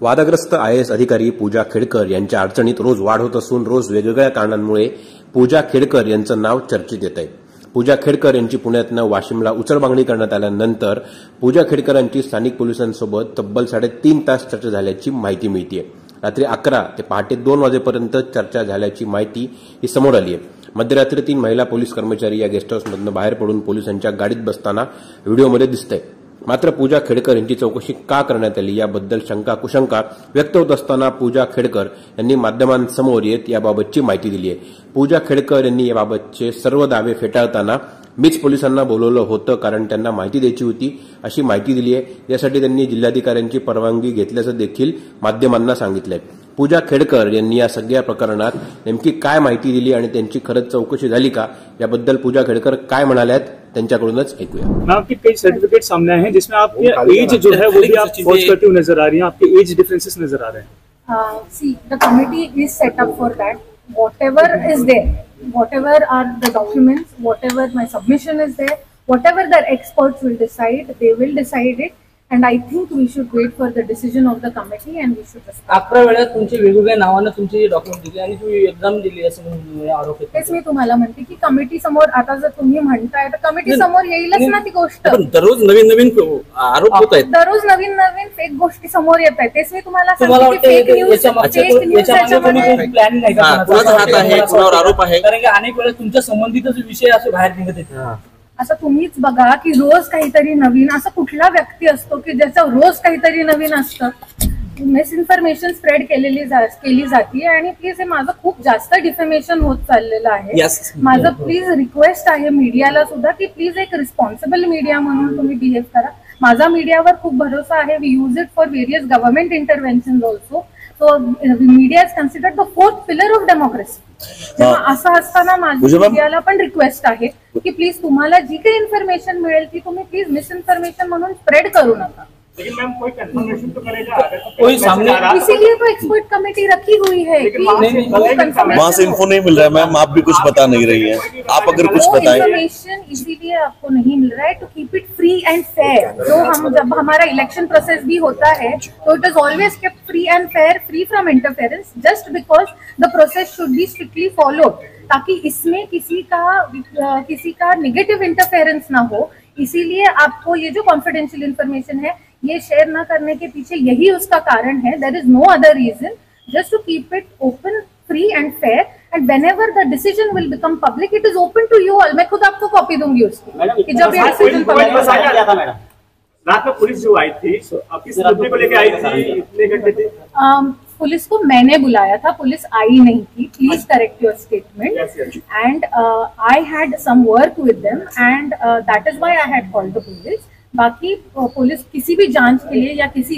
वादग्रस्त IAS अधिकारी पूजा खेडकर यांच्या अडचणीत रोज वाढ होत असून रोज वेगवेगळ्या कारणांमुळे पूजा खेडकर यांचं नाव चर्चेत येत आहे। पूजा खेडकर यांची पुण्यातनं वाशिमला उचलबांगडी करण्यात आल्यानंतर पूजा खेडकर यांची स्थानिक पोलिसांसोबत तब्बल 3.5 तास चर्चा झाल्याची माहिती मिळते। रात्री 11 ते पहाटे 2 वाजेपर्यंत चर्चा झाल्याची माहिती ही समोर आली आहे। मध्यरात्री 3 महिला पोलीस कर्मचारी या गेस्ट हाऊसमधून बाहेर पडून पोलिसांच्या गाडीत बसताना व्हिडिओमध्ये दिसतंय। मात्र पूजा खेडकर यांची चौकशी का करण्यात आली याबद्दल शंका कुशंका व्यक्त होत असताना पूजा खेडकर यांनी माध्यमांसमोर येत याबाबतची माहिती दिली आहे। पूजा खेडकर यांनी याबाबतचे सर्व दावे फेटाळताना मीच पोलिसांना बोलवलं होतं कारण त्यांना माहिती द्यायची होती अशी माहिती दिली आहे। यासाठी त्यांनी जिल्हाधिकाऱ्यांची परवानगी घेतल्याचं देखील माध्यमांना सांगितलंय। पूजा खेडकर यांनी या सगळ्या प्रकरणात नेमकी काय माहिती दिली आणि त्यांची खरंच चौकशी झाली का याबद्दल पूजा खेडकर काय म्हणाल्यात त्यांच्याकडूनच ऐकूया। मैम आपके कई सर्टिफिकेट सामने आए हैं जिसमें आपकी एज जो है वो भी आप फॉर्ज करती हुई नजर आ रही है, आपके एज डिफरेंसेस नजर आ रहे हैं। See, the committee is set up for that. Whatever is there, whatever are the documents, whatever my submission is there, whatever the experts will decide, they will decide it. And I think we should wait for the decision of the committee and we should respect. 11 वेळा तुमचे वेगवेगळ्या नावाने तुमचे document दिले आणि तुम्ही exam दिली असं म्हणून आरोप आहे। तेच मी तुम्हाला म्हणते की कमिटी समोर आता जर तुम्ही म्हणताय तर कमिटी समोर येईलच ना ती गोष्ट। दररोज नवीन नवीन आरोप होत आहेत, दररोज नवीन नवीन फेक गोष्टी समोर येत आहेत। तेच मी तुम्हाला तुम्हाला सांगते की फेक न्यूज प्लॅनिंग नाही का, कुणाचा हात आहे, कुणावर आरोप आहे, कारण की अनेक वेळा तुमच्या संबंधितच विषय असे बाहेर निघत आहेत। असं तुम्हीच बघा की रोज काहीतरी नवीन, असं कुठला व्यक्ती असतो की ज्याचं रोज काहीतरी नवीन असतं। मिस इन्फॉर्मेशन स्प्रेड केली जाते आणि प्लीज हे माझं खूप जास्त डिफेमेशन होत चाललेलं आहे। माझं प्लीज रिक्वेस्ट आहे मीडियाला सुद्धा की प्लीज एक रिस्पॉन्सिबल मीडिया म्हणून तुम्ही बिहेव करा। माझा मीडियावर खूप भरोसा आहे। We use it for various government intervention also. So media is considered the 4th pillar of democracy. असं असताना माझी मीडियाला पण रिक्वेस्ट आहे की प्लीज तुम्हाला जी काही इन्फॉर्मेशन मिळेल ती तुम्ही प्लीज मिसइन्फॉर्मेशन म्हणून स्प्रेड करू नका। लेकिन मैम कोई कंफर्मेशन तो करेगा, कोई सामने, इसीलिए तो एक्सपर्ट कमेटी रखी हुई है। वहाँ से इन्फो नहीं मिल रहा है मैम, आप भी कुछ बता नहीं रही हैं। आप अगर कुछ बताएं। इन्फॉर्मेशन इसीलिए आपको नहीं मिल रहा है to keep it free and fair. जो हम जब हमारा इलेक्शन प्रोसेस भी होता है तो it is always kept free and fair, free from interference, just because the process should be strictly followed, ताकि इसमें किसी का नेगेटिव इंटरफेरेंस ना हो। इसीलिए आपको ये जो कॉन्फिडेंशियल इन्फॉर्मेशन है ये शेयर ना करने के पीछे यही उसका कारण है। There is no other reason, just to keep it open, free and fair, and whenever the decision will become public it is open to you all. मैं खुद आपको कॉपी दूंगी उसकी कि जब ये डिसीजन पब्लिक था। मैडम रात में पुलिस जो आई थी, आप किस मुद्दे को लेकर आई थी, इतने घंटे थे? पुलिस को मैंने बुलाया था, पुलिस आई नहीं थी। Please correct your statement. And I had some work with them and that is why I had called the police. बाकी पुलिस किसी भी जांच के लिए या किसी